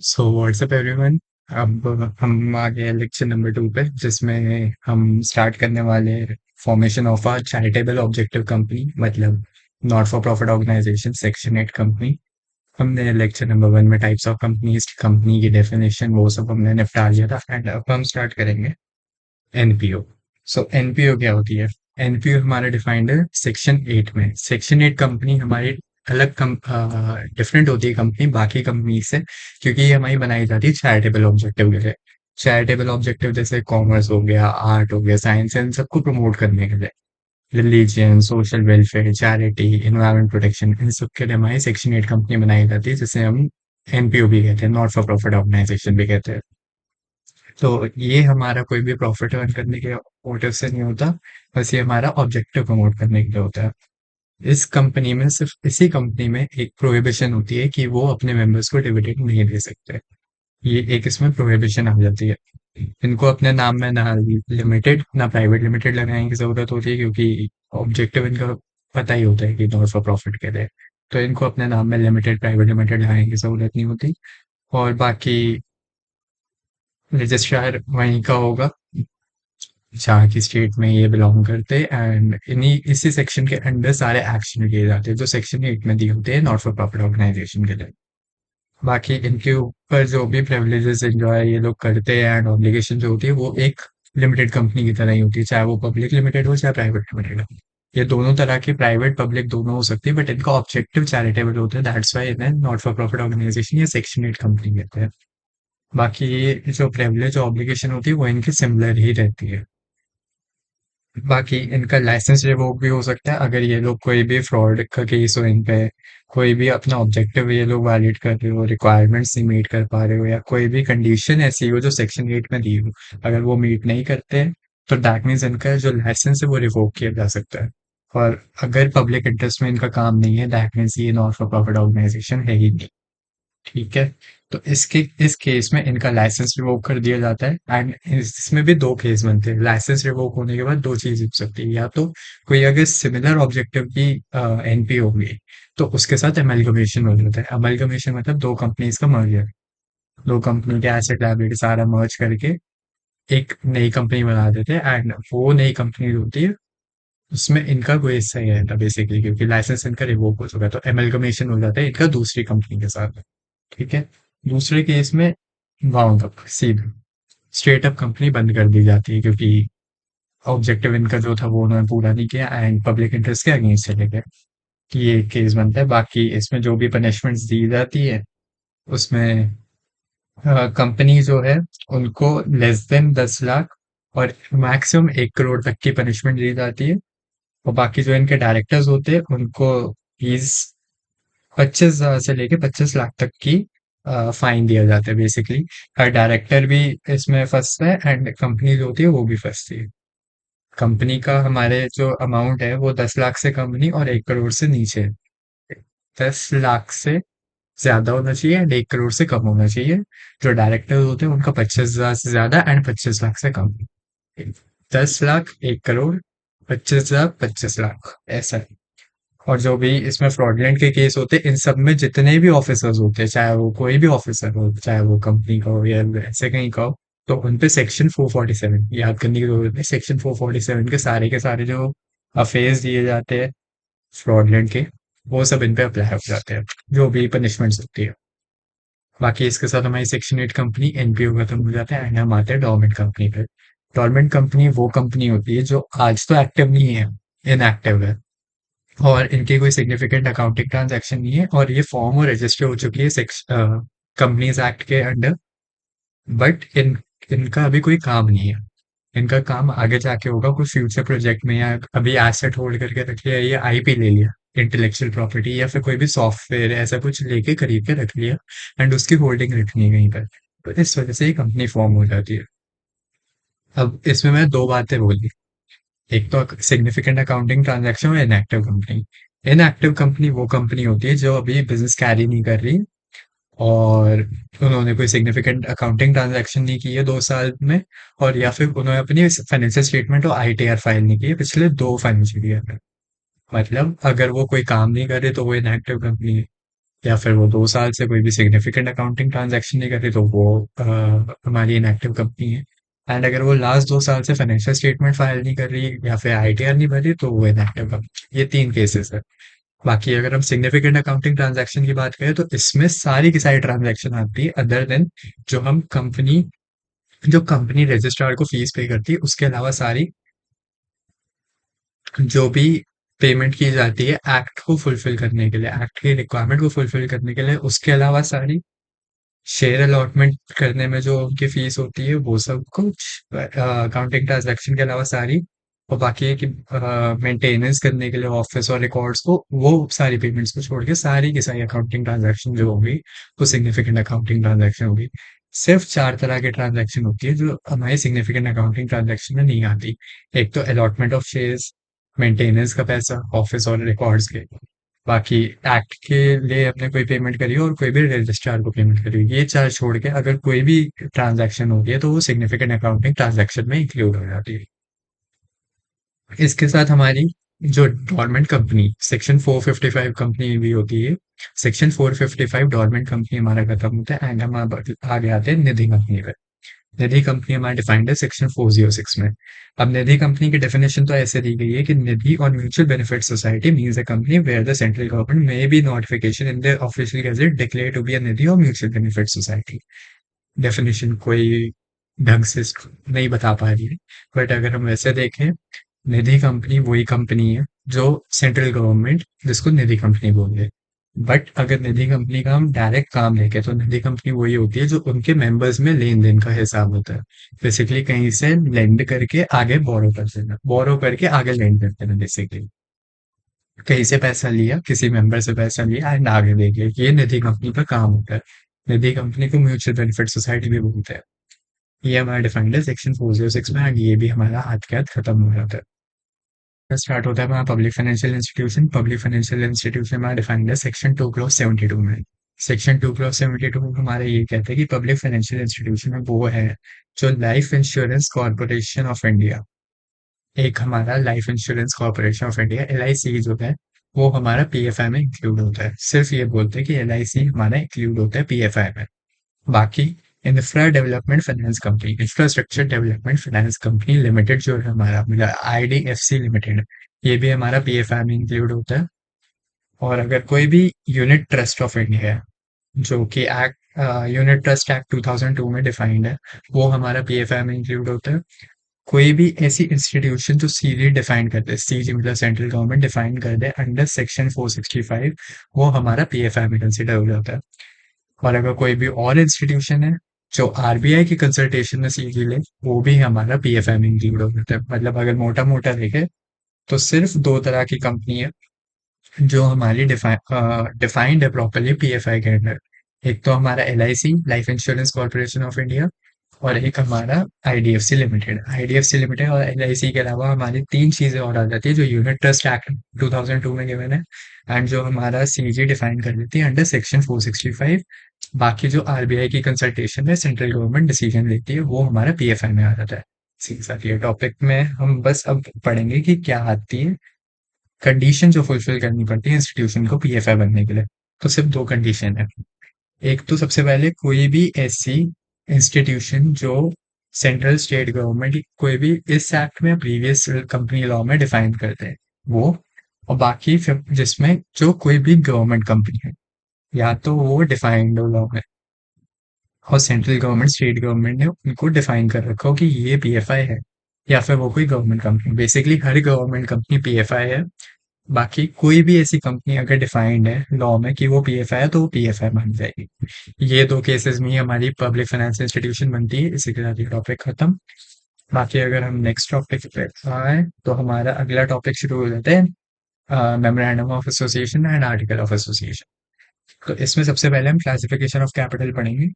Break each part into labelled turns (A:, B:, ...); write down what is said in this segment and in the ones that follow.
A: So what's up everyone. अब हम आ गए लेक्चर नंबर 2 पे, जिसमें हम स्टार्ट करने वाले formation of a charitable objective company, मतलब not for profit organisation, section 8 company. हमने लेक्चर नंबर 1 में टाइप्स ऑफ कंपनीज, कंपनी की डेफिनेशन, वो सब हमने निपटा लिया था। एंड अब हम स्टार्ट करेंगे एनपीओ। सो एनपीओ क्या होती है? एनपीओ हमारा डिफाइंड है सेक्शन 8 में। सेक्शन 8 कंपनी हमारी अलग डिफरेंट होती है कंपनी बाकी कंपनी से, क्योंकि ये हमारी बनाई जाती है चैरिटेबल ऑब्जेक्टिव के लिए। चैरिटेबल ऑब्जेक्टिव जैसे कॉमर्स हो गया, आर्ट हो गया, साइंस, इन सबको प्रमोट करने के लिए, religion, social welfare, charity, environment protection, इन सब के लिए हमारी सेक्शन 8 कंपनी बनाई जाती है, जिसे हम एनपीओ भी कहते हैं, नॉट फॉर प्रॉफिट ऑर्गेनाइजेशन भी कहते हैं। तो ये हमारा कोई भी प्रॉफिट अर्न करने के मोटिव से नहीं होता, बस ये हमारा ऑब्जेक्टिव प्रमोट करने के लिए होता है। इस कंपनी में, सिर्फ इसी कंपनी में एक प्रोहिबिशन होती है कि वो अपने मेंबर्स को डिविडेंड नहीं दे सकते। ये एक इसमें प्रोहिबिशन आ जाती है। इनको अपने नाम में ना लिमिटेड ना प्राइवेट लिमिटेड लगाने की जरूरत होती है, क्योंकि ऑब्जेक्टिव इनका पता ही होता है कि नॉट फॉर प्रॉफिट के लिए। तो इनको अपने नाम में लिमिटेड, प्राइवेट लिमिटेड लगाने की जरूरत नहीं होती। और बाकी रजिस्ट्रार वहीं का होगा जहाँ की स्टेट में ये बिलोंग करते हैं। एंड इन्हीं इसी सेक्शन के अंडर सारे एक्शन किए जाते हैं जो सेक्शन 8 में दिए होते हैं नॉट फॉर प्रॉफिट ऑर्गेनाइजेशन के लिए। बाकी इनके ऊपर जो भी प्रिविलेजेस एंजॉय ये लोग करते हैं एंड ऑब्लिगेशन जो होती है, वो एक लिमिटेड कंपनी की तरह ही होती है, चाहे वो पब्लिक लिमिटेड हो चाहे प्राइवेट लिमिटेड हो। ये दोनों तरह की, प्राइवेट पब्लिक दोनों हो सकती है, बट इनका ऑब्जेक्टिव चैरिटेबल होता है, दैट्स वाई इन्हें नॉट फॉर प्रॉफिट ऑर्गेनाइजेशन या सेक्शन 8 कंपनी कहते हैं। बाकी ये जो प्रिविलेज ऑब्लिगेशन होती है वो इनकी सिमिलर ही रहती है। बाकी इनका लाइसेंस रिवोक भी हो सकता है अगर ये लोग कोई भी फ्रॉड का केस हो इन पे, कोई भी अपना ऑब्जेक्टिव ये लोग वैलिड कर रहे हो, रिक्वायरमेंट्स नहीं मीट कर पा रहे हो, या कोई भी कंडीशन ऐसी हो जो सेक्शन 8 में दी हो, अगर वो मीट नहीं करते तो दैट मीन्स इनका जो लाइसेंस है वो रिवोक किया जा सकता है। और अगर पब्लिक इंटरेस्ट में इनका काम नहीं है, दैट मीन्स ये नॉट फॉर प्रॉफिट ऑर्गेनाइजेशन है ही नहीं। ठीक है। तो इस केस में इनका लाइसेंस रिवोक कर दिया जाता है। एंड इसमें भी दो केस बनते हैं। लाइसेंस रिवोक होने के बाद दो चीज हो सकती है, या तो कोई अगर सिमिलर ऑब्जेक्टिव की एनपी होगी तो उसके साथ अमेलगमेशन हो जाता है। अमेलगमेशन मतलब दो कंपनीज का मर्जर, दो कंपनी के एसेट लायबिलिटी सारा मर्ज करके एक नई कंपनी बना देते हैं। एंड वो नई कंपनी होती है, उसमें इनका कोई हिस्सा ही नहीं रहता बेसिकली, क्योंकि लाइसेंस इनका रिवोक हो चुका है। तो अमेलगमेशन हो जाता है इनका दूसरी कंपनी के साथ। ठीक है। दूसरे केस में बाउंड अप, सीधे स्ट्रेट अप कंपनी बंद कर दी जाती है, क्योंकि ऑब्जेक्टिव इनका जो था वो उन्होंने पूरा नहीं किया एंड पब्लिक इंटरेस्ट के अगेंस्ट चले गए। कि ये केस बनता है। बाकी इसमें जो भी पनिशमेंट्स दी जाती है उसमें कंपनी जो है उनको लेस देन 10 लाख और मैक्सिमम 1 करोड़ तक की पनिशमेंट दी जाती है। और बाकी जो इनके डायरेक्टर्स होते हैं उनको फीस 25,000 से लेके 25 लाख तक की फाइन दिया जाता है बेसिकली। हर डायरेक्टर भी इसमें फंसता है एंड कंपनी जो होती है वो भी फंसती है। कंपनी का हमारे जो अमाउंट है वो 10 लाख से कम नहीं और 1 करोड़ से नीचे है। 10 लाख से ज्यादा होना चाहिए एंड 1 करोड़ से कम होना चाहिए। जो डायरेक्टर होते हैं उनका 25,000 से ज्यादा एंड 25 लाख से कम। 10 लाख, 1 करोड़, 25,000, 25 लाख, ऐसा है। और जो भी इसमें फ्रॉडलेंट के केस होते हैं, इन सब में जितने भी ऑफिसर्स होते हैं, चाहे वो कोई भी ऑफिसर हो, चाहे वो कंपनी का हो या ऐसे कहीं का हो, तो उन पे सेक्शन 447 याद करने की जरूरत है। सेक्शन 447 के सारे जो अफेयर्स दिए जाते हैं फ्रॉडलेंट के, वो सब इन पे अप्लाई हो जाते हैं, जो भी पनिशमेंट्स होती है। बाकी इसके साथ हमारी सेक्शन 8 कंपनी एनपीओ खत्म हो जाता है एंड हम आते हैं डोरमेंट कंपनी पे। डोरमेंट कंपनी वो कंपनी होती है जो आज तो एक्टिव नहीं है, इनएक्टिव है, और इनकी कोई सिग्निफिकेंट अकाउंटिंग ट्रांजैक्शन नहीं है, और ये फॉर्म और रजिस्टर हो चुकी है कंपनीज एक्ट के अंडर। बट इनका अभी कोई काम नहीं है। इनका काम आगे जाके होगा कोई फ्यूचर प्रोजेक्ट में, या अभी एसेट होल्ड करके रख लिया या आईपी ले लिया, इंटेलेक्चुअल प्रॉपर्टी, या फिर कोई भी सॉफ्टवेयर ऐसा कुछ लेके खरीद के रख लिया एंड उसकी होल्डिंग रखनी है कहीं पर। तो इस वजह से ये कंपनी फॉर्म हो जाती है। अब इसमें मैं दो बातें बोली। एक तो सिग्निफिकेंट अकाउंटिंग ट्रांजैक्शन और इनएक्टिव कंपनी। इनएक्टिव कंपनी वो कंपनी होती है जो अभी बिजनेस कैरी नहीं कर रही, और उन्होंने कोई सिग्निफिकेंट अकाउंटिंग ट्रांजैक्शन नहीं की है 2 साल में, और या फिर उन्होंने अपनी फाइनेंशियल स्टेटमेंट और आईटीआर फाइल नहीं की है पिछले 2 फाइनेंशियल ईयर में। मतलब अगर वो कोई काम नहीं कर रहे तो वो इनएक्टिव कंपनी है। या फिर वो 2 साल से कोई भी सिग्निफिकेंट अकाउंटिंग ट्रांजैक्शन नहीं कर रही तो वो हमारी इनएक्टिव कंपनी है। एंड अगर वो लास्ट 2 साल से फाइनेंशियल स्टेटमेंट फाइल नहीं कर रही या फिर आईटीआर नहीं भर रही तो वो इनएक्टिव कंपनी। ये 3 केसेस है। बाकी अगर हम सिग्निफिकेंट अकाउंटिंग ट्रांजैक्शन की बात करें तो इसमें सारी की सारी ट्रांजैक्शन आती है अदर देन जो कंपनी रजिस्ट्रार को फीस पे करती है उसके अलावा सारी जो भी पेमेंट की जाती है एक्ट को फुलफिल करने के लिए, एक्ट की रिक्वायरमेंट को फुलफिल करने के लिए, उसके अलावा सारी शेयर अलॉटमेंट करने में जो उनकी फीस होती है वो सब कुछ, अकाउंटिंग ट्रांजैक्शन के अलावा सारी, और बाकी है कि मेंटेनेंस करने के लिए ऑफिस और रिकॉर्ड्स को, वो सारी पेमेंट्स को छोड़ के सारी की सारी अकाउंटिंग ट्रांजैक्शन जो होगी वो सिग्निफिकेंट अकाउंटिंग ट्रांजैक्शन होगी। सिर्फ 4 तरह के ट्रांजैक्शन होती है जो हमारी सिग्निफिकेंट अकाउंटिंग ट्रांजैक्शन में नहीं आती। एक तो अलॉटमेंट ऑफ शेयर्स, मेंटेनेंस का पैसा ऑफिस और रिकॉर्ड्स के, बाकी एक्ट के लिए आपने कोई पेमेंट करी हो और कोई भी रजिस्ट्रार को पेमेंट करी हो, ये 4 छोड़ के अगर कोई भी ट्रांजैक्शन होती है तो वो सिग्निफिकेंट अकाउंटिंग ट्रांजैक्शन में इंक्लूड हो जाती है। इसके साथ हमारी जो डोरमेंट कंपनी सेक्शन 455 कंपनी भी होती है, सेक्शन 455 डोरमेंट कंपनी हमारा खत्म होता है एंड हम अब आगे आते हैं निधि कंपनी पे। निधि कंपनी हमारा डिफाइंड है सेक्शन 406 में। अब निधि कंपनी की डेफिनेशन तो ऐसे दी गई है कि निधि और mutual benefit society means a company where the central government may be notification in the official gazette declare to be a Nidhi और म्यूचुअल बेनिफिट सोसाइटी। डेफिनेशन कोई ढंग से नहीं बता पा रही है, बट अगर हम वैसे देखें, निधि कंपनी वही कंपनी है जो सेंट्रल गवर्नमेंट जिसको निधि कंपनी बोल रहे। बट अगर निधि कंपनी का हम डायरेक्ट काम देखें तो निधि कंपनी वही होती है जो उनके मेंबर्स में लेन देन का हिसाब होता है। बेसिकली कहीं से लेंड करके आगे बोरो कर देना, बोरो करके आगे लेंड कर देना, बेसिकली कहीं से पैसा लिया, किसी मेंबर से पैसा लिया एंड आगे दे दिया, ये निधि कंपनी का काम होता है। निधि कंपनी को म्यूचुअल बेनिफिट सोसाइटी भी बोलते हैं। ये हमारा डिफाइंड है सेक्शन 406 में एंड ये भी हमारा हाथ के हाथ खत्म हो जाता है। स्टार्ट होता है हमारा public financial institution. Public financial institution हमारा डिफाइंड है सेक्शन 2 क्लॉज 72 में। सेक्शन 2 क्लॉज 72 में हमारे ये कहते हैं कि पब्लिक फाइनेंशियल इंस्टीट्यूशन में वो है जो life insurance corporation of India, एक हमारा life insurance corporation of India L I C जो है वो हमारा पी एफ आई में इंक्लूड होता है। सिर्फ ये बोलते हैं कि एल आई सी हमारा इंक्लूड होता है पी एफ आई में। बाकी infrastructure development finance company limited जो है हमारा आईडीएफसी लिमिटेड, ये भी हमारा पीएफआई में इंक्लूड होता है। और अगर कोई भी यूनिट ट्रस्ट ऑफ इंडिया है जो कि एक्ट यूनिट ट्रस्ट एक्ट 2002 में डिफाइंड है, वो हमारा पीएफआई में इंक्लूड होता है। कोई भी ऐसी इंस्टीट्यूशन जो सीजी डिफाइन करते हैं, सीजी मतलब सेंट्रल गवर्नमेंट डिफाइन कर दे अंडर सेक्शन 465, वो हमारा पीएफआई में कंसिडर हो जाता है। और अगर कोई भी और इंस्टीट्यूशन है जो आरबीआई की कंसल्टेशन में सीजी ले, वो भी हमारा पीएफआई में इंक्लूड हो जाता है। मतलब अगर मोटा मोटा देखे तो सिर्फ 2 तरह की कंपनी है जो हमारी डिफाइंड है प्रॉपरली पीएफआई के अंडर। एक तो हमारा L I C life insurance corporation of India, और एक हमारा आईडीएफसी लिमिटेड। आईडीएफसी लिमिटेड और एल आई सी के अलावा हमारी 3 चीजें और आ जाती है जो यूनिट ट्रस्ट एक्ट 2002 में गिवन है एंड जो हमारा सीजी डिफाइन कर देती है अंडर सेक्शन 465। बाकी जो आरबीआई की कंसल्टेशन है, सेंट्रल गवर्नमेंट डिसीजन लेती है, वो हमारा पीएफआई में आ जाता है। सीधे साथ ये टॉपिक में हम बस अब पढ़ेंगे कि क्या आती है कंडीशन जो फुलफिल करनी पड़ती है इंस्टीट्यूशन को पीएफआई बनने के लिए। तो सिर्फ 2 कंडीशन है। एक तो सबसे पहले कोई भी ऐसी इंस्टीट्यूशन जो सेंट्रल स्टेट गवर्नमेंट कोई भी इस एक्ट में प्रीवियस कंपनी लॉ में डिफाइन करते हैं वो, और बाकी फिर जिसमें जो कोई भी गवर्नमेंट कंपनी है या तो वो डिफाइंड हो लॉ में और सेंट्रल गवर्नमेंट स्टेट गवर्नमेंट ने उनको डिफाइन कर रखा हो कि ये पीएफआई है, या फिर वो कोई गवर्नमेंट कंपनी, बेसिकली हर गवर्नमेंट कंपनी पीएफआई है। बाकी कोई भी ऐसी कंपनी अगर डिफाइंड है लॉ में कि वो पीएफआई है तो वो पीएफआई मान जाएगी। ये 2 केसेस में ही हमारी पब्लिक फाइनेंस इंस्टीट्यूशन बनती है। इसी के साथ ये टॉपिक खत्म। बाकी अगर हम नेक्स्ट टॉपिक पे आए तो हमारा अगला टॉपिक शुरू हो जाता है memorandum of association and article of association. तो इसमें सबसे पहले हम क्लासिफिकेशन ऑफ कैपिटल पढ़ेंगे।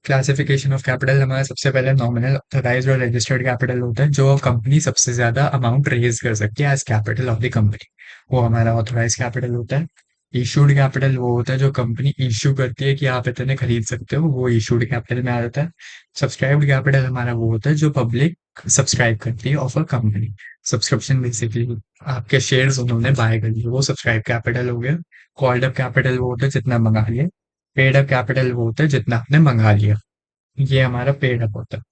A: क्लासिफिकेशन ऑफ कैपिटल हमारा सबसे पहले नॉमिनल, ऑथराइज्ड और रजिस्टर्ड कैपिटल होता है जो कंपनी सबसे ज्यादा अमाउंट रेज कर सकती है as capital of the company, वो हमारा ऑथराइज कैपिटल होता है। इशूड कैपिटल वो होता है जो कंपनी इशू करती है कि आप इतने खरीद सकते हो, वो इशूड कैपिटल में आ जाता है। सब्सक्राइब्ड कैपिटल हमारा वो होता है जो पब्लिक सब्सक्राइब करती है of a company. Subscription basically आपके शेयर्स उन्होंने बाय कर लिए, वो सब्सक्राइब कैपिटल हो गया। कॉल्ड अप कैपिटल वो होता है जितना मंगा लिया। पेड अप कैपिटल वो होता है जितना आपने मंगा लिया। ये हमारा पेड अप होता है।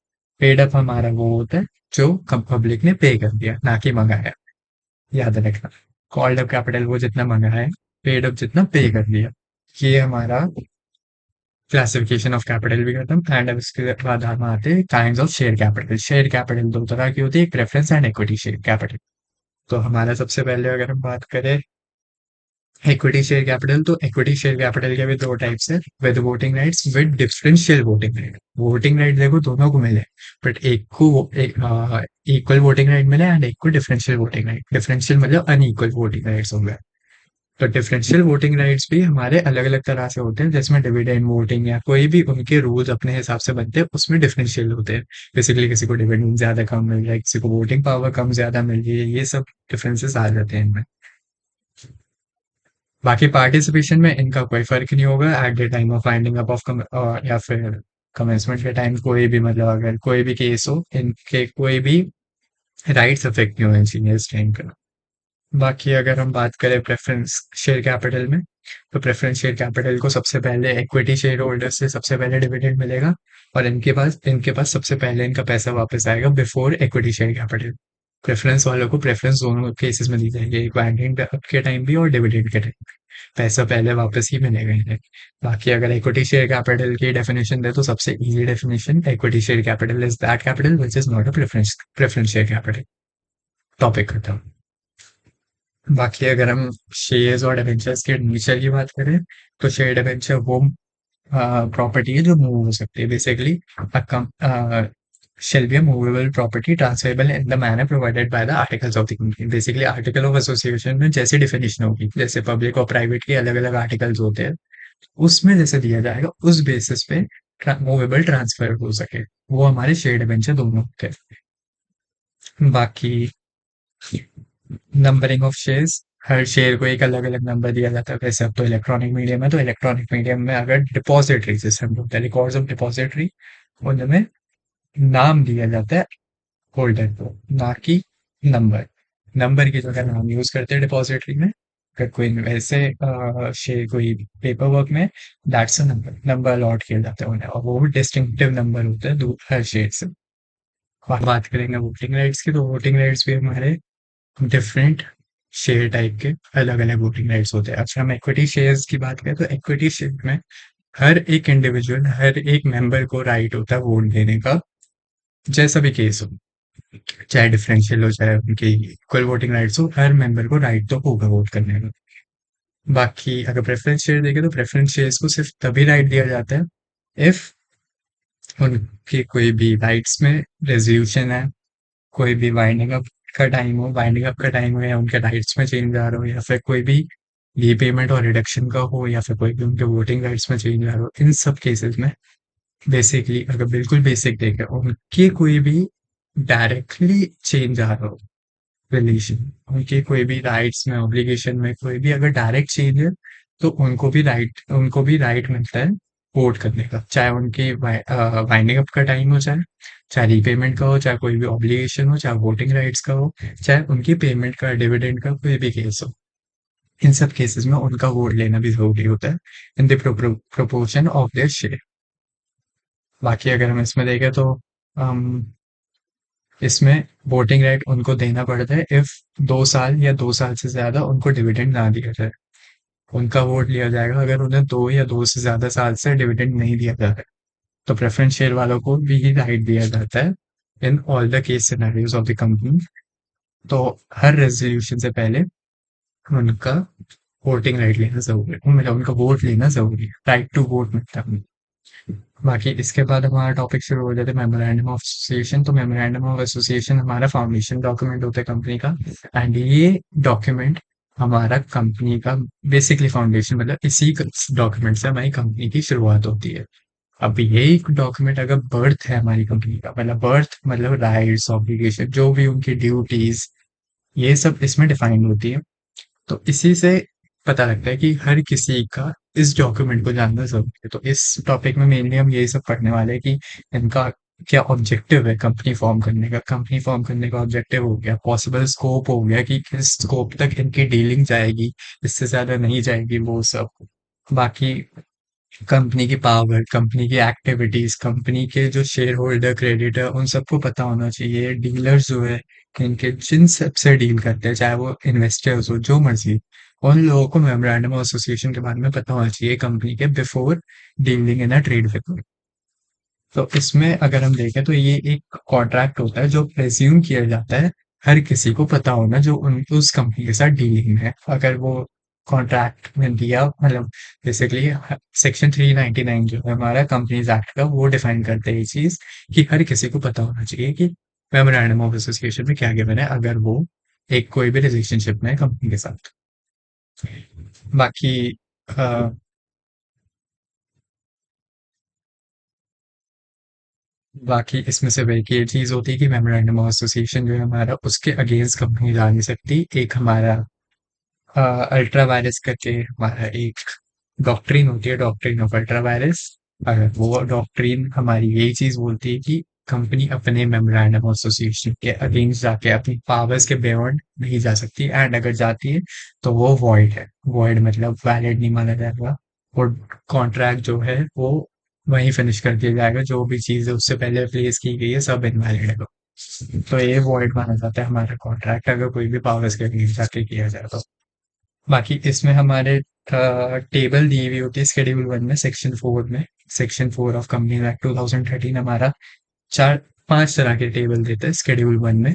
A: पेड अप हमारा वो होता है जो पब्लिक ने पे कर दिया, ना कि मंगाया। याद रखना, कॉल्ड अप कैपिटल वो जितना मंगाया है, पेड अप जितना पे कर दिया। ये हमारा क्लासिफिकेशन ऑफ कैपिटल भी खत्म। एंड अब इसके बाद हम आते हैं kinds of share capital. Share capital दो तरह की होती है, preference and equity share capital. तो हमारा सबसे पहले अगर हम बात करें इक्विटी शेयर कैपिटल, तो इक्विटी शेयर कैपिटल के भी दो टाइप्स है, with voting rights, with differential voting right. Voting right देखो दोनों को मिले, बट एक को इक्वल वोटिंग राइट मिले एंड एक को डिफरेंशियल वोटिंग राइट। डिफरेंशियल मतलब अनइक्वल वोटिंग राइट्स हो गए। तो डिफरेंशियल वोटिंग राइट्स भी हमारे अलग अलग तरह से होते हैं, जिसमें डिविडेंड वोटिंग या कोई भी उनके रूल्स अपने हिसाब से बनते हैं, उसमें डिफरेंशियल होते हैं। बेसिकली किसी को डिविडेंड ज्यादा कम मिल रहा है, किसी को वोटिंग पावर कम ज्यादा मिल रही है, ये सब डिफरेंसेस आ जाते हैं इनमें। बाकी पार्टिसिपेशन में इनका कोई फर्क नहीं होगा at the time of winding up of या फिर कमेंसमेंट के टाइम, कोई भी मतलब अगर कोई भी केस हो, इनके कोई भी राइट्स अफेक्ट नहीं होने चाहिए इस टाइम पे। बाकी अगर हम बात करें प्रेफरेंस शेयर कैपिटल में, तो प्रेफरेंस शेयर कैपिटल को सबसे पहले इक्विटी शेयर होल्डर से सबसे पहले डिविडेंड मिलेगा, और इनके पास सबसे पहले इनका पैसा वापस आएगा before equity share capital. Preference वालों को प्रेफरेंस दोनों केसेस में दी जाएगी, एक वाइंडिंग के टाइम भी और डिविडेंड के टाइम। पैसा पहले वापस ही मिलेगा इन्हें। बाकी अगर इक्विटी शेयर कैपिटल की डेफिनेशन दे, तो सबसे easy definition, equity share capital is that capital which is not a preference share capital. Topic खत्म। बाकी अगर हम शेयर्स और डिबेंचर्स के नेचर की बात करें, तो शेयर डिबेंचर वो प्रॉपर्टी है जो मूव हो सकती है। Basically shall be a movable property transferable in the manner provided by the articles of the company। Basically article of association में जैसी डिफिनेशन होगी, जैसे पब्लिक और प्राइवेट के अलग अलग आर्टिकल्स होते हैं, उसमें जैसे दिया जाएगा उस बेसिस पे मूवेबल ट्रांसफर हो सके, वो हमारे शेयर डिबेंचर दोनों होते हैं। बाकी numbering of shares, her share को एक अलग अलग नंबर दिया जाता है। वैसे अब तो इलेक्ट्रॉनिक मीडियम है, तो इलेक्ट्रॉनिक मीडियम में अगर डिपॉजिटरी सिस्टम होता है, रिकॉर्ड्स ऑफ डिपॉजिटरी, उनमें नाम दिया जाता है होल्डर को, ना कि नंबर। नंबर की जगह नाम यूज करते हैं डिपॉजिटरी में। अगर कोई वैसे शेयर कोई पेपर वर्क में, that's a number, number allot किया जाता है उन्हें, और वो डिस्टिंक्टिव नंबर होता है हर शेयर से। बात करेंगे वोटिंग राइट्स की, तो वोटिंग राइट्स भी हमारे डिफरेंट शेयर टाइप के अलग अलग वोटिंग राइट्स होते हैं। अच्छा, हम इक्विटी शेयर्स की बात करें, तो इक्विटी शेयर में हर एक इंडिविजुअल, हर एक मेंबर को राइट होता है वोट देने का, जैसा भी केस हो, चाहे डिफरेंशियल हो चाहे उनकी इक्वल वोटिंग राइट्स हो, हर मेंबर को राइट तो होगा वोट करने का। बाकी अगर प्रेफरेंस शेयर देखें, तो प्रेफरेंस शेयर्स को सिर्फ तभी राइट दिया जाता है इफ उनके कोई भी राइट्स में रेजोल्यूशन है, कोई भी वाइंडिंग अप का टाइम हो, वाइंडिंग अप का टाइम हो, या उनके राइट्स में चेंज आ रहा हो, या फिर कोई भी रीपेमेंट और रिडक्शन का हो, या फिर कोई भी उनके वोटिंग राइट्स में चेंज आ रहा हो। इन सब केसेस में बेसिकली अगर बिल्कुल बेसिक देखें, उनके कोई भी डायरेक्टली चेंज आ रहा हो रिलेशन, उनके कोई भी राइट्स में, ऑब्लिगेशन में कोई भी अगर डायरेक्ट चेंज है, तो उनको भी राइट मिलता है वोट करने का, चाहे उनकी वाइंडिंग अप का टाइम हो, चाहे रीपेमेंट का हो, चाहे कोई भी ऑब्लिगेशन हो, चाहे वोटिंग राइट्स का हो, चाहे उनकी पेमेंट का, डिविडेंड का कोई भी केस हो। इन सब केसेस में उनका वोट लेना भी जरूरी होता है in the proportion of their share. बाकी अगर हम इसमें देखें, तो हम इसमें वोटिंग राइट उनको देना पड़ता है इफ 2 साल या 2 साल से ज्यादा उनको डिविडेंड ना दिया जाए। उनका वोट लिया जाएगा अगर उन्हें 2 या 2 से ज्यादा साल से डिविडेंड नहीं दिया जा रहा है। तो प्रेफरेंस शेयर वालों को भी राइट दिया जाता है in all the case scenarios of the company. तो हर रेजोल्यूशन से पहले उनका वोटिंग राइट लेना जरूरी है, मतलब उनका वोट लेना जरूरी है, राइट टू वोट मिलता है। बाकी इसके बाद हमारा टॉपिक शुरू हो जाता है मेमोरेंडम ऑफ एसोसिएशन। तो मेमोरेंडम ऑफ एसोसिएशन हमारा फाउंडेशन डॉक्यूमेंट होता है कंपनी का, एंड ये डॉक्यूमेंट हमारा कंपनी का बेसिकली फाउंडेशन, मतलब इसी डॉक्यूमेंट से हमारी कंपनी की शुरुआत होती है। अब यही डॉक्यूमेंट अगर बर्थ है हमारी कंपनी का, मतलब बर्थ मतलब राइट्स, ऑब्लिगेशन, जो भी उनकी ड्यूटीज, ये सब इसमें डिफाइंड होती है। तो इसी से पता लगता है कि हर किसी का इस डॉक्यूमेंट को जानना जरूरी है। तो इस टॉपिक में मेनली हम यही सब पढ़ने वाले हैं कि इनका क्या ऑब्जेक्टिव है कंपनी फॉर्म करने का। कंपनी फॉर्म करने का ऑब्जेक्टिव हो गया, पॉसिबल स्कोप हो गया कि किस स्कोप तक इनकी डीलिंग जाएगी, इससे ज्यादा नहीं जाएगी वो सब। बाकी कंपनी की पावर, कंपनी की एक्टिविटीज, कंपनी के जो शेयर होल्डर, क्रेडिटर, उन सबको पता होना चाहिए। डीलर्स जो है, इनके जिन सबसे डील करते हैं, चाहे वो इन्वेस्टर्स हो, जो मर्जी, उन लोगों को मेमोरेंडम ऑफ एसोसिएशन के बारे में पता होना चाहिए कंपनी के, before dealing in a trade with. तो इसमें अगर हम देखें तो ये एक कॉन्ट्रैक्ट होता है जो प्रेज्यूम किया जाता है हर किसी को पता होना जो उन उस कंपनी के साथ डीलिंग है। अगर वो कॉन्ट्रैक्ट में दिया, मतलब बेसिकली सेक्शन 399 जो है हमारा कंपनीज एक्ट का, वो डिफाइन करते हैं ये चीज कि हर किसी को पता होना चाहिए कि मेमोरेंडम ऑफ एसोसिएशन में क्या गिवन है, अगर वो एक कोई भी रिलेशनशिप में है कंपनी के साथ। बाकी अ, बाकी इसमें से एक ये चीज होती है कि मेमोरेंडम ऑफ एसोसिएशन जो है हमारा, उसके अगेंस्ट कंपनी जा नहीं सकती। एक हमारा अल्ट्रा वायरस करके हमारा एक डॉक्ट्रिन होती है, डॉक्ट्रिन ऑफ अल्ट्रा वायरस। वो डॉक्ट्रिन हमारी यही चीज बोलती है कि कंपनी अपने मेमोरेंडम ऑफ एसोसिएशन के अगेंस्ट जाके अपनी पावर्स के बियॉन्ड नहीं जा सकती, एंड अगर जाती है तो वो वॉइड है। वॉइड मतलब वैलिड नहीं माना जाएगा। वो कॉन्ट्रैक्ट जो है वो वहीं फिनिश कर दिया जाएगा, जो भी चीज़ उससे पहले प्लेस की गई है सब इनवैलिड है। तो ये वॉइड माना जाता है हमारा कॉन्ट्रैक्ट, अगर कोई भी पावर्स के अगेंस्ट जाके किया जाए तो। बाकी इसमें हमारे टेबल दी हुई होती है शेड्यूल 1 में, सेक्शन 4 में। सेक्शन 4 ऑफ कंपनी एक्ट 2013 हमारा चार पांच तरह के टेबल देता है शेड्यूल 1 में।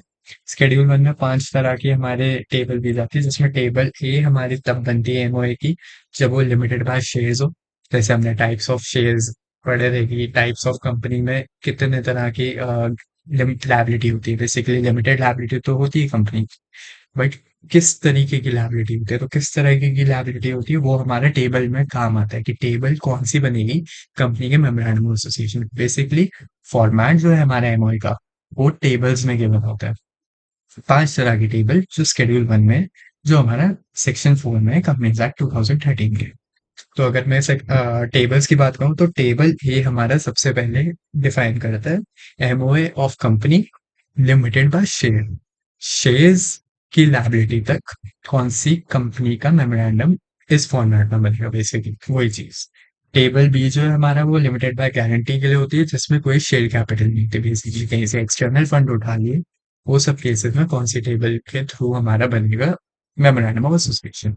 A: शेड्यूल 1 में पांच तरह की हमारे टेबल दी जाती है, जिसमें टेबल ए हमारी तब बनती है एमओए की जब वो लिमिटेड बाय शेयर्स हो। जैसे हमने टाइप्स ऑफ शेयर्स पढ़े थे कि टाइप्स ऑफ कंपनी में कितने तरह की लिमिट लायबिलिटी होती है। बेसिकली लिमिटेड लायबिलिटी तो होती है कंपनी, बट किस तरीके की लायबिलिटी होती है, तो किस तरीके की लायबिलिटी होती है वो हमारे टेबल में काम आता है कि टेबल कौन सी बनेगी कंपनी के मेमोरेंडम एसोसिएशन। बेसिकली फॉर्मेट जो है हमारे एमओए का, वो टेबल्स में गिवन होता है। पांच तरह की टेबल जो शेड्यूल 1 में, जो हमारा सेक्शन 4 में कंपनीज एक्ट 2013 के। तो अगर मैं टेबल्स की बात करूं तो टेबल ए हमारा सबसे पहले डिफाइन करता है MOA of company limited by share. Shares की लायबिलिटी तक कौन सी कंपनी का मेमोरेंडम इस फॉर्मेट में बनेगा, बेसिकली वही चीज। टेबल बी जो है हमारा, वो लिमिटेड बाय गारंटी के लिए होती है, जिसमें कोई शेयर कैपिटल नहीं होती। बेसिकली कहीं से एक्सटर्नल फंड उठा लिए, वो सब केसेस में कौन सी टेबल के थ्रू हमारा बनेगा मेमोरेंडम ऑफ एसोसिएशन।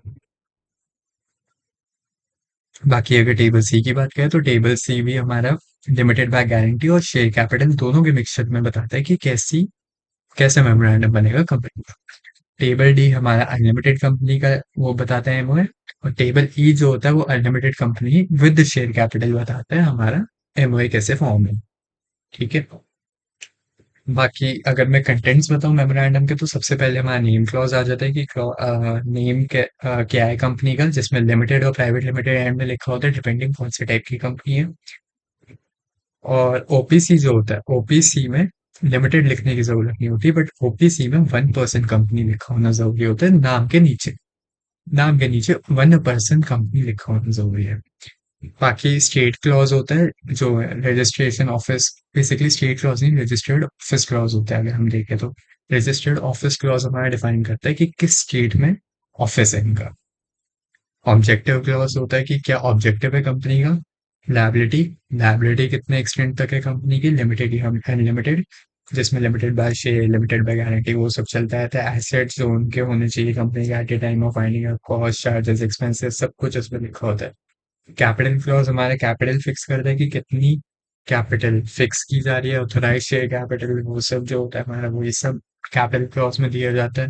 A: बाकी अगर टेबल सी की बात करें तो टेबल सी भी हमारा लिमिटेड बाय गारंटी और शेयर कैपिटल दोनों के मिक्सचर में बताता है कि कैसे मेमोरेंडम बनेगा कंपनी का। टेबल डी हमारा अनलिमिटेड कंपनी का वो बताता है एमओए, और टेबल ई जो होता है वो unlimited company with share capital बताता है हमारा एमओए कैसे फॉर्म है। ठीक है। बाकी अगर मैं कंटेंट्स बताऊं मेमोरेंडम के, तो सबसे पहले हमारा नेम क्लॉज आ जाता है कि नेम क्या है कंपनी का, जिसमें लिमिटेड और प्राइवेट लिमिटेड एंड में लिखा होता है डिपेंडिंग कौन से टाइप की कंपनी है। और ओपीसी जो होता है, ओपीसी में लिमिटेड लिखने की जरूरत नहीं होती, बट ओपीसी में 1% कंपनी लिखा होना जरूरी होता है नाम के नीचे। नाम के नीचे 1% कंपनी लिखा होना जरूरी है। बाकी स्टेट क्लॉज होता है जो registration office, basically state clause नहीं, रजिस्टर्ड ऑफिस क्लॉज होता है अगर हम देखें तो। रजिस्टर्ड ऑफिस क्लॉज हमारा डिफाइन करता है कि किस स्टेट में ऑफिस है इनका। ऑब्जेक्टिव क्लॉज होता है कि क्या ऑब्जेक्टिव है कंपनी का। लायबिलिटी, लायबिलिटी कितने एक्सटेंट तक है कंपनी की, लिमिटेड या अनलिमिटेड, जिसमें limited by share, limited by guarantee, वो सब चलता रहता है। एसेट्स जो उनके होने चाहिए कंपनी के at a time of finding, cost, charges, expenses, सब कुछ उसमें लिखा होता है। कैपिटल क्लॉज हमारे कैपिटल फिक्स करता है कि कितनी कैपिटल फिक्स की जा रही है, ऑथोराइज शेयर कैपिटल, वो सब जो होता है हमारा, वो ये सब कैपिटल क्लॉज में दिया जाता है।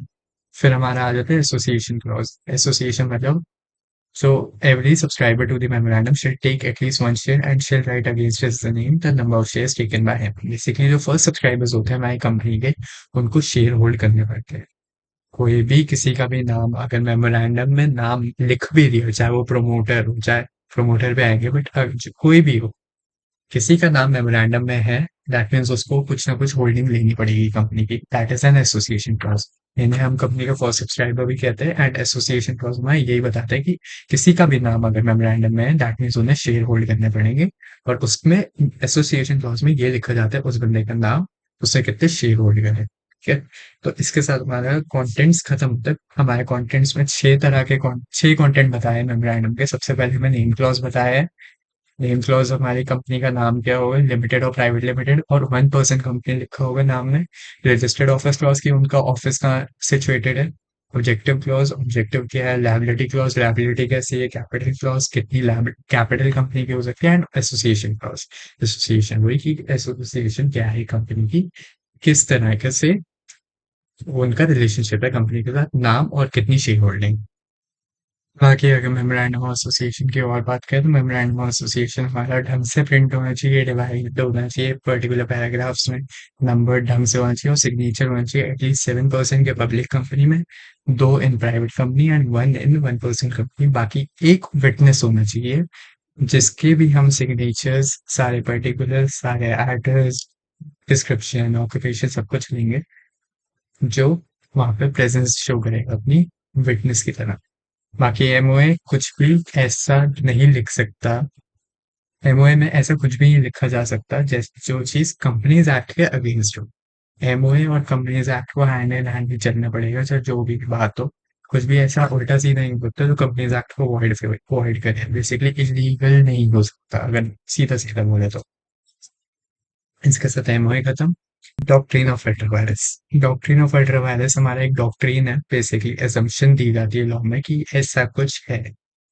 A: फिर हमारा आ जाता है एसोसिएशन क्लॉज। एसोसिएशन मतलब, so every subscriber to the memorandum shall take at least one share and shall write against his name the number of shares taken by him. Basically जो फर्स्ट सब्सक्राइबर्स होते हैं हमारी company के, उनको share hold करने पड़ते हैं। कोई भी किसी का भी नाम अगर मेमोरेंडम में नाम लिख भी दिया, चाहे वो प्रमोटर हो, चाहे प्रमोटर पे आएंगे, बट कोई भी हो, किसी का नाम मेमोरेंडम में है, दैट मीन्स उसको कुछ ना कुछ होल्डिंग लेनी पड़ेगी कंपनी की। That is an association clause. इन्हें हम कंपनी का फर्स्ट सब्सक्राइबर भी कहते हैं। एंड एसोसिएशन क्लॉज में यही बताता है कि किसी का भी नाम अगर मेमोरेंडम में है, दैट मीन्स उन्हें शेयर होल्ड करने पड़ेंगे। और उसमें एसोसिएशन क्लॉज में ये लिखा जाता है उस बंदे का नाम, उससे कितने शेयर होल्ड करें। ठीक है, तो इसके साथ हमारा कंटेंट्स खत्म होता है। हमारे कंटेंट्स में छह कंटेंट बताए मेमोरेंडम के। सबसे पहले हमें नेम क्लॉज बताया है। नेम क्लॉज हमारी कंपनी का नाम क्या होगा, लिमिटेड और प्राइवेट लिमिटेड, और 1% कंपनी लिखा होगा नाम में। रजिस्टर्ड ऑफिस क्लॉज की उनका ऑफिस कहाँ सिचुएटेड है। ऑब्जेक्टिव क्लॉज, ऑब्जेक्टिव क्या है। लायबिलिटी क्लॉज, लायबिलिटी कैसी है। कैपिटल क्लॉज, कितनी कैपिटल कंपनी की हो सकती है। एंड एसोसिएशन क्लॉज, एसोसिएशन वही की एसोसिएशन क्या है कंपनी की, किस तरह से उनका रिलेशनशिप है कंपनी के साथ, नाम और कितनी शेयर होल्डिंग। बाकी अगर मेमोरेंडम ऑफ एसोसिएशन की और बात करें तो मेमोरेंडम ऑफ एसोसिएशन हमारा ढंग से प्रिंट होना चाहिए, डिवाइड होना चाहिए पर्टिकुलर पैराग्राफ्स में, नंबर ढंग से होना चाहिए, और सिग्नेचर होना चाहिए एटलीस्ट 7% के पब्लिक कंपनी में, 2 in private company and 1 in 1% company. बाकी एक विटनेस होना चाहिए जिसके भी हम सिग्नेचर्स, सारे पर्टिकुलर, सारे एड्रेस, डिस्क्रिप्शन, ऑक्यूपेशन सब कुछ लेंगे, जो वहां पे प्रेजेंस शो करेगा अपनी विटनेस की तरह। बाकी एमओए कुछ भी ऐसा नहीं लिख सकता, एमओए में ऐसा कुछ भी नहीं लिखा जा सकता जैसे जो चीज कंपनीज एक्ट के अगेंस्ट हो। एमओए और कंपनीज एक्ट को हैंड इन हैंड भी चलना पड़ेगा, चाहे जो भी बात हो। कुछ भी ऐसा उल्टा सीधा नहीं होता जो कंपनीज एक्ट को अवॉइड करे, बेसिकली इलीगल नहीं हो सकता अगर सीधा सीधा बोले तो। इसके साथ एमओए खत्म। Doctrine of ultra vires, doctrine of ultra vires हमारा एक डॉक्ट्रिन है, बेसिकली एजम्पशन दी जाती है लॉ में कि ऐसा कुछ है।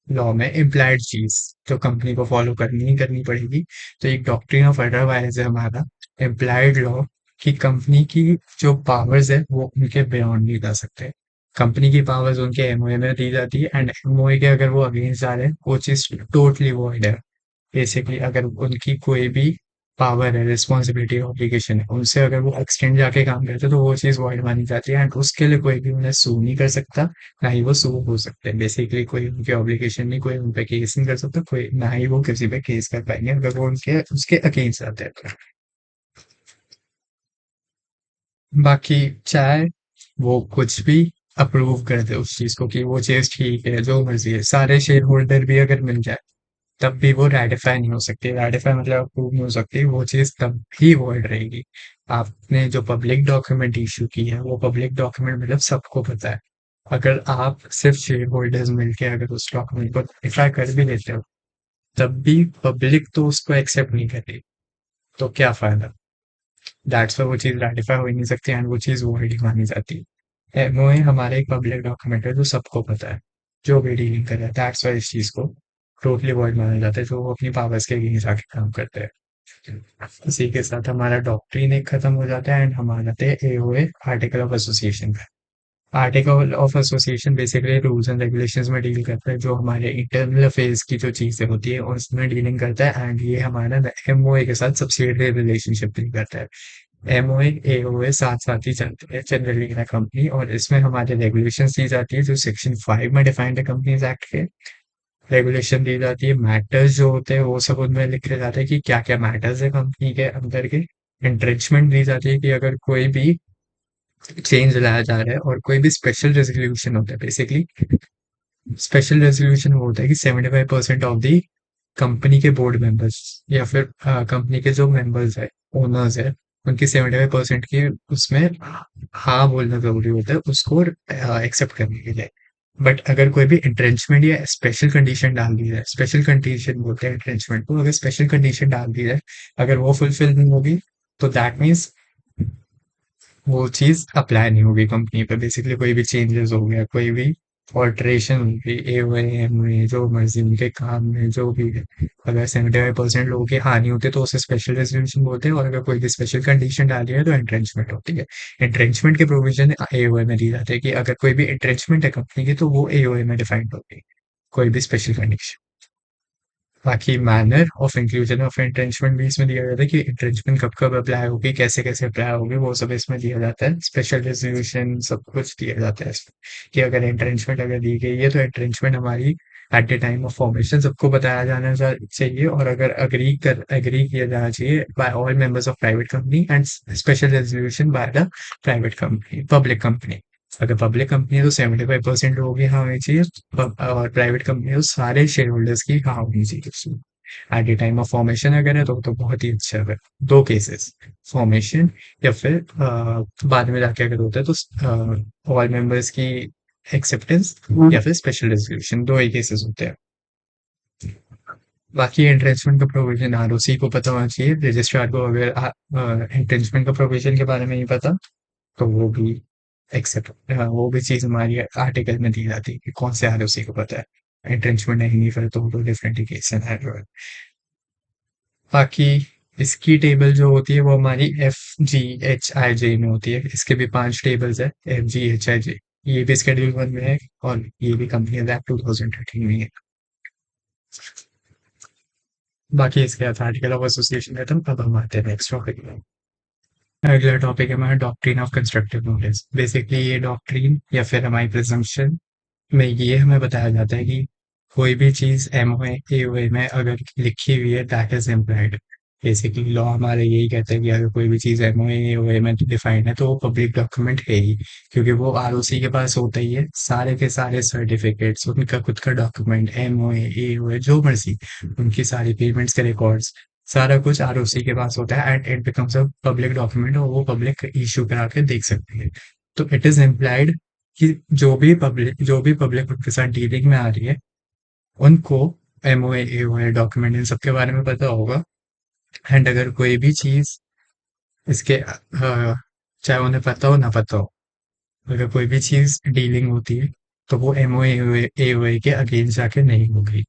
A: लॉ में इम्प्लाइड चीज जो कंपनी को फॉलो करनी ही करनी पड़ेगी। तो एक डॉक्ट्रिन ऑफ अल्ट्रावायरस है हमारा इम्प्लाइड लॉ कि कंपनी की जो पावर्स है वो उनके बियॉन्ड नहीं जा सकते। कंपनी की पावर्स उनके एमओए में दी जाती है, एंड एमओए के अगर वो अगेंस्ट जा रहे हैं वो चीज टोटली वॉइड है। बेसिकली अगर उनकी कोई भी पावर है, रिस्पॉन्सिबिलिटी, ऑब्लिगेशन है, उनसे अगर वो एक्सटेंड जाके काम करते हैं तो वो चीज़ वॉइड मानी जाती है, एंड उसके लिए कोई भी उन्हें सू नहीं कर सकता, ना ही वो सू हो सकते हैं। बेसिकली कोई उनके ऑब्लिगेशन नहीं, कोई उन पे केस नहीं कर सकता, कोई ना ही वो किसी पे केस कर पाएंगे अगर वो उनके उसके अगेंस्ट आते हैं तो। बाकी चाहे वो कुछ भी अप्रूव कर दे उस चीज को कि वो चीज ठीक है, जो मर्जी है, सारे शेयर होल्डर भी अगर मिल जाए तब भी वो रेटिफाई नहीं हो सकती। रेटिफाई मतलब अप्रूव नहीं हो सकती, वो चीज़ तब भी वॉइड रहेगी। आपने जो पब्लिक डॉक्यूमेंट इश्यू की है वो पब्लिक डॉक्यूमेंट मतलब सबको पता है। अगर आप सिर्फ शेयर होल्डर्स मिलके अगर उस डॉक्यूमेंट को रेटिफाई कर भी लेते हो तब भी पब्लिक तो उसको एक्सेप्ट नहीं करती, तो क्या फायदा। दैट्स वाई वो चीज़ रेटिफाई हो ही नहीं सकती एंड वो चीज़ वॉइड ही मानी जाती है। एमओए हमारा एक पब्लिक डॉक्यूमेंट है जो सबको पता है, जो भी डीलिंग कर रहा है, दैट्स वाई इस चीज़ को टोटली वॉइड माना जाता है जो वो अपनी पावर्स के अगेंस्ट आके काम करते हैं। इसी के साथ हमारा डॉक्ट्रिन एक खत्म हो जाता है एंड हम आ जाते हैं एओए, आर्टिकल ऑफ एसोसिएशन पे। Article of association basically rules and regulations में डील करता है, जो हमारे इंटरनल अफेयर्स की जो चीजें होती है उसमें डीलिंग करता है, एंड ये हमारा एमओए के साथ सब्सिडियरी रिलेशनशिप डील करता है। एमओए एओए साथ साथ ही चलते हैं जनरली इन कंपनी, और इसमें हमारे रेगुलेशंस दी जाती है जो सेक्शन 5 में डिफाइंड है कंपनीज एक्ट के। रेगुलेशन दी जाती है, मैटर्स जो होते हैं वो सब उनमें लिखे जाते हैं कि क्या क्या मैटर्स है कंपनी के अंदर के। एंट्रेंचमेंट दी जाती है कि अगर कोई भी चेंज लाया जा रहा है, और कोई भी स्पेशल रेजोल्यूशन होता है। बेसिकली स्पेशल रेजोल्यूशन वो होता है कि 75% ऑफ दी कंपनी के बोर्ड मेंबर्स या फिर कंपनी के जो मेंबर्स है, ओनर्स है, उनकी 75% के उसमें हाँ बोलना जरूरी होता है उसको एक्सेप्ट करने के लिए। बट अगर कोई भी इंट्रेंचमेंट या स्पेशल कंडीशन डाल दी जाए, स्पेशल कंडीशन बोलते हैं इंट्रेंचमेंट को, अगर स्पेशल कंडीशन डाल दी जाए, अगर वो फुलफिल नहीं होगी तो दैट मीन्स वो चीज़ अप्लाई नहीं होगी कंपनी पे। बेसिकली कोई भी चेंजेस हो गया, कोई भी ऑल्टरेशन हो गई एओएम में, जो मर्जी उनके काम में जो भी है, अगर 75% लोगों की हानि होती है तो उसे स्पेशल रेजोल्यूशन बोलते हैं, और अगर कोई भी स्पेशल कंडीशन डाली है तो एंट्रेंचमेंट होती है। एंट्रेंचमेंट के प्रोविजन एओए में दिए जाते हैं कि अगर कोई भी एंट्रेंचमेंट है कंपनी की तो वो एओए में डिफाइंड होती है, कोई भी स्पेशल कंडीशन। बाकी manner of inclusion of entrenchment भी इसमें दिया जाता है कि एंट्रेंचमेंट कब कब अप्लाई होगी, कैसे कैसे अप्लाई होगी, वो सब इसमें दिया जाता है। स्पेशल रेजोल्यूशन सब कुछ दिया जाता है इसमें कि अगर एंट्रेंचमेंट अगर दी गई है तो एंट्रेंचमेंट हमारी at the time of formation सबको बताया जाना चाहिए, और अगर एग्री किया जाना चाहिए by all members of private company, and special resolution by the private company, public company. अगर पब्लिक कंपनी है तो 75% लोगों की हाँ होनी चाहिए, और प्राइवेट कंपनी है तो सारे शेयर होल्डर्स की हाँ होनी चाहिए उसमें। At the time of formation अगर है तो बहुत ही अच्छा है। दो केसेस, फॉर्मेशन या फिर बाद में जाके अगर होता है तो ऑल मेंबर्स की एक्सेप्टेंस या फिर स्पेशल रेजोल्यूशन, दो ही केसेस होते हैं। बाकी एंट्रेंसमेंट का प्रोविजन आरओसी को पता होना चाहिए। रजिस्ट्रार को अगर एंट्रेंसमेंट का प्रोविजन के बारे में नहीं पता तो वो भी एक्सेप्ट, वो भी चीज हमारी आर्टिकल में दी जाती है कि कौन से आरओसी को पता है। एंट्रेंचमेंट नहीं फिर तो डिफरेंट ही केस है। बाकी इसकी टेबल जो होती है वो हमारी FGHIJ में होती है। इसके भी 5 टेबल्स है, FGHIJ। ये भी Schedule 1 में है और ये भी कंपनी एक्ट 2013 में है। बाकी इसके बाद आर्टिकल ऑफ एसोसिएशन खत्म। अब हम आते हैं नेक्स्ट टॉपिक में। अगला टॉपिक है हमारा doctrine of constructive notice. Basically ये डॉक्ट्रिन या फिर हमारी प्रिजम्पशन में ये हमें बताया जाता है कि कोई भी चीज एमओए एओए में अगर लिखी हुई है that is implied. Basically law हमारे यही कहता है कि अगर कोई भी चीज एमओए एओए में डिफाइंड है तो वो पब्लिक डॉक्यूमेंट है ही, क्योंकि वो आरओसी के पास होता ही है। सारे के सारे सर्टिफिकेट्स, उनका खुद का डॉक्यूमेंट, एमओए एओए जो मर्जी, उनकी सारी पेमेंट्स के रिकॉर्ड्स, सारा कुछ आरओसी के पास होता है and it becomes a public document और वो पब्लिक इशू करा के देख सकती है। तो इट इज इम्प्लाइड कि जो भी पब्लिक उनके साथ डीलिंग में आ रही है उनको एमओए एओए डॉक्यूमेंट इन सब के बारे में पता होगा। एंड अगर कोई भी चीज इसके चाहे उन्हें पता हो ना पता हो, अगर कोई भी चीज डीलिंग होती है तो वो एमओए एओए के अगेंस्ट जाके नहीं होगी,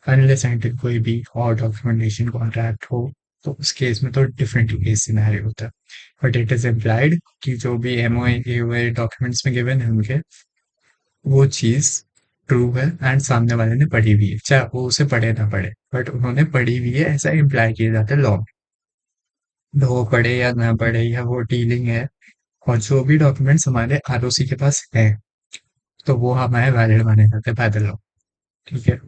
A: अनलेस एंड कोई भी और डॉक्यूमेंटेशन कॉन्ट्रैक्ट हो। तो उस केस में तो डिफरेंट केस सिनेरियो होता है। बट इट इज इम्प्लाइड कि जो भी एमओए एओए डॉक्यूमेंट्स में गिवन है उनके, वो चीज ट्रू है एंड सामने वाले ने पढ़ी हुई है, चाहे वो उसे पढ़े ना पढ़े, बट उन्होंने पढ़ी हुई है ऐसा इम्प्लाई किया जाता है लॉ में। वो पढ़े या ना पढ़े या वो डीलिंग है, और जो भी डॉक्यूमेंट्स हमारे आरओसी के पास है तो वो हमारे वैलिड माने जाते हैं बाय द लॉ। ठीक है।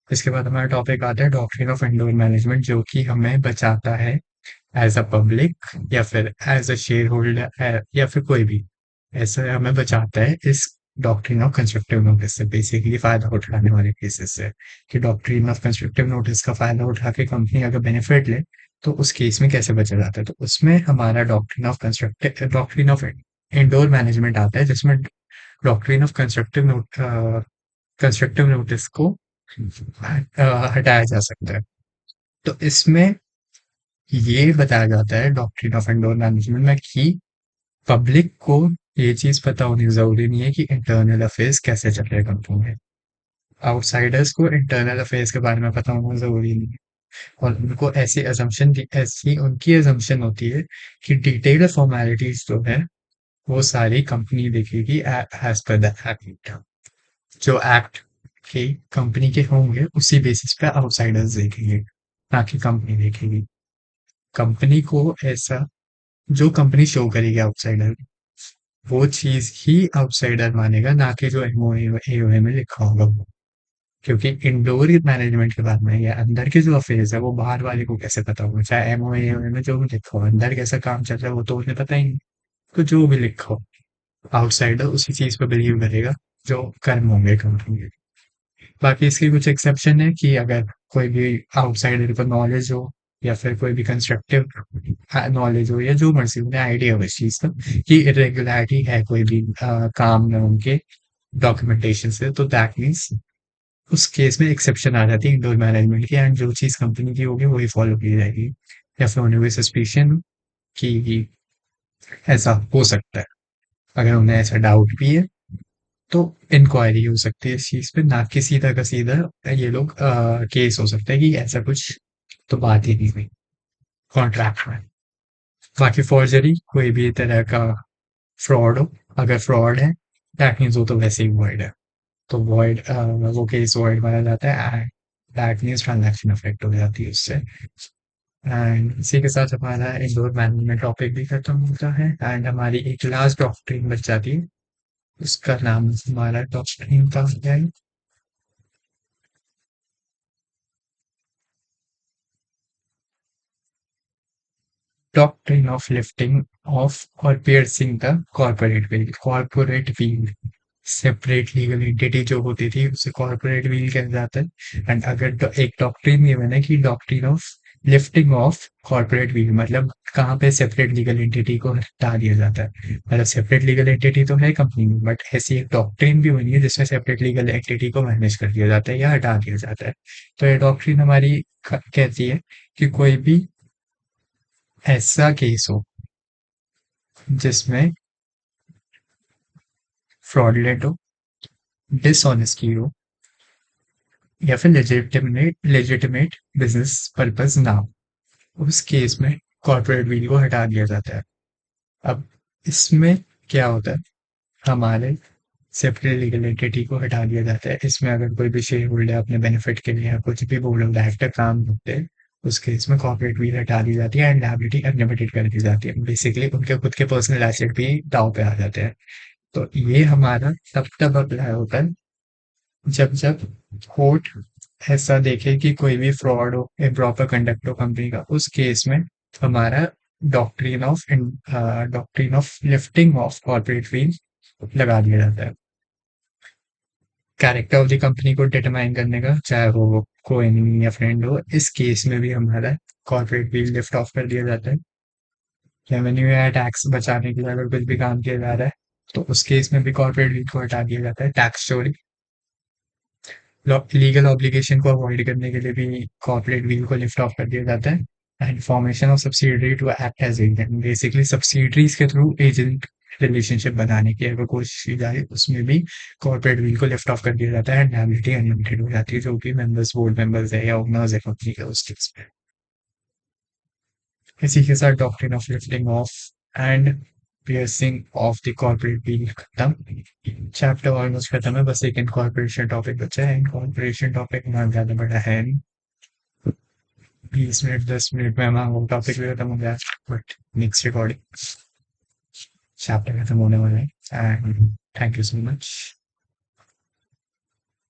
A: इसके बाद हमारा टॉपिक आता है डॉक्ट्रिन ऑफ इंडोर मैनेजमेंट, जो कि हमें बचाता है एज अ पब्लिक या फिर एज अ शेयर होल्डर या फिर कोई भी, ऐसा हमें बचाता है इस डॉक्ट्रिन ऑफ कंस्ट्रक्टिव नोटिस से। बेसिकली फायदा उठाने वाले केसेस से, कि डॉक्ट्रिन ऑफ कंस्ट्रक्टिव नोटिस का फायदा उठा के कंपनी अगर बेनिफिट ले तो उस केस में कैसे बचा जाता है। तो उसमें हमारा डॉक्ट्रिन ऑफ इंडोर मैनेजमेंट आता है, जिसमें डॉक्ट्रिन ऑफ कंस्ट्रक्टिव नोटिस को हटाया जा सकता है। तो इसमें ये बताया जाता है डॉक्ट्रिन ऑफ इंडोर मैनेजमेंट में कि पब्लिक को ये चीज पता होनी जरूरी नहीं है कि इंटरनल अफेयर्स कैसे चल रहे हैं कंपनी में। आउटसाइडर्स को इंटरनल अफेयर्स के बारे में पता होना जरूरी नहीं है, और उनको ऐसी उनकी एजम्पशन होती है कि डिटेल्ड फॉर्मेलिटीज जो है वो सारी कंपनी देखेगी एज पर द एक्ट। जो एक्ट के कंपनी के होंगे उसी बेसिस पे आउटसाइडर्स देखेंगे, ना कि कंपनी देखेगी। कंपनी को ऐसा जो कंपनी शो करेगी आउटसाइडर, वो चीज ही आउटसाइडर मानेगा, ना कि जो एमओए एओए में लिखा होगा वो। क्योंकि इंडोर मैनेजमेंट के बारे में या अंदर के जो अफेयर्स है वो बाहर वाले को कैसे पता होगा, चाहे एमओए एओए में जो भी लिखा हो, अंदर कैसा काम चल रहा है वो तो उन्हें पता ही नहीं। तो जो भी लिखा हो, आउटसाइडर उसी चीज पे बिलीव करेगा जो कर्म होंगे कंपनी के। बाकी इसकी कुछ एक्सेप्शन है कि अगर कोई भी आउटसाइडर को नॉलेज हो या फिर कोई भी कंस्ट्रक्टिव नॉलेज हो या जो मर्जी उन्हें आइडिया हो इस चीज का कि इरेगुलरिटी है कोई भी काम में उनके डॉक्यूमेंटेशन से, तो दैट मीन्स उस केस में एक्सेप्शन आ जाती है इंडोर मैनेजमेंट की, एंड जो चीज कंपनी की होगी वही फॉलो की जाएगी। या फिर उन्हें कोई सस्पिशन कि ऐसा हो सकता है, अगर उन्हें ऐसा डाउट भी है तो इंक्वायरी हो सकती है इस चीज पे, ना कि सीधा का सीधा ये लोग केस हो सकता है कि ऐसा कुछ तो बात ही नहीं हुई कॉन्ट्रैक्ट में। बाकी फॉर्जरी कोई भी तरह का फ्रॉड हो, अगर फ्रॉड है दैट मीन्स वो तो वैसे ही वॉइड है। तो वॉइड वो केस वॉइड माना जाता है and that means transaction affect हो जाती है उससे। एंड इसी के साथ हमारा इंडोर मैनेजमेंट टॉपिक भी खत्म होता है एंड हमारी एक लास्ट डॉक्ट्रिन बच जाती है। उसका नाम हमारा डॉक्ट्रिन का है डॉक्ट्रिन ऑफ लिफ्टिंग ऑफ और piercing the corporate wheel. Separate legal entity जो होती थी उसे कॉर्पोरेट व्हील कहा जाता है। एंड अगर एक डॉक्ट्रिन ये बना कि doctrine of lifting of corporate wheel, मतलब कहाँ पे सेपरेट लीगल एंटिटी को हटा दिया जाता है। मतलब सेपरेट लीगल एंटिटी तो है कंपनी में, बट ऐसी एक डॉक्ट्रिन भी बनी है जिसमें सेपरेट लीगल एंटिटी को मैनेज कर दिया जाता है या हटा दिया जाता है। तो ये डॉक्ट्रिन हमारी कहती है कि कोई भी ऐसा केस हो जिसमें फ्रॉडलेंट हो, डिसऑनेस्टी हो, या फिर लेजिटिमेट बिजनेस पर्पस ना हो, उस केस में कॉर्पोरेट व्हील को हटा दिया जाता है। अब इसमें क्या होता है, हमारे सेपरेट लीगल एंटिटी को हटा दिया जाता है। इसमें अगर कोई भी शेयर होल्डर अपने बेनिफिट के लिए या कुछ भी बोर्ड ऑफ डायरेक्टर काम करते हैं, उस केस में कॉर्पोरेट व्हील हटा दी जाती है एंड लायबिलिटी अनलिमिटेड कर दी जाती है। बेसिकली उनके खुद के पर्सनल एसेट भी दांव पे आ जाते हैं। तो ये हमारा तब तब अप्लाई होता है जब जब कोर्ट ऐसा देखे कि कोई भी फ्रॉड हो, इम्प्रॉपर कंडक्ट हो कंपनी का, उस केस में हमारा doctrine of doctrine of lifting of corporate wheel लगा दिया जाता है। कैरेक्टर ऑफ द कंपनी को डिटरमाइन करने का, चाहे वो को एनिमी या फ्रेंड हो, इस केस में भी हमारा कॉर्पोरेट व्हील लिफ्ट ऑफ कर दिया जाता है। रेवेन्यू या टैक्स बचाने के लिए अगर कुछ भी काम किया जा रहा है तो उस केस में भी कॉर्पोरेट व्हील को हटा दिया जाता है। टैक्स चोरी, लीगल ऑब्लिगेशन को अवॉइड करने के लिए भी कॉर्पोरेट व्हील को लिफ्ट ऑफ कर दिया जाता है। And formation of subsidiary to act as agent, basically subsidiaries के थ्रू एजेंट रिलेशनशिप बनाने की अगर कोशिश की जाए उसमें भी कॉर्पोरेट व्हील को लिफ्ट ऑफ कर दिया जाता है एंड लायबिलिटी अनलिमिटेड हो जाती है, जो भी मेंबर्स बोर्ड मेंबर्स है या ओनर्स है कंपनी के, उस केस में। इसी के साथ doctrine of lifting of and piercing of the corporate wheel खत्म। चैप्टर ऑलमोस्ट खत्म है, बस एक इनकॉर्पोरेशन टॉपिक बचा है। इनकॉर्पोरेशन टॉपिक ना ज्यादा बड़ा है नहीं, 20 मिनट 10 मिनट में हमारा वो टॉपिक भी खत्म हो गया। बट नेक्स्ट रिकॉर्डिंग चैप्टर खत्म होने वाला है। And thank you so much.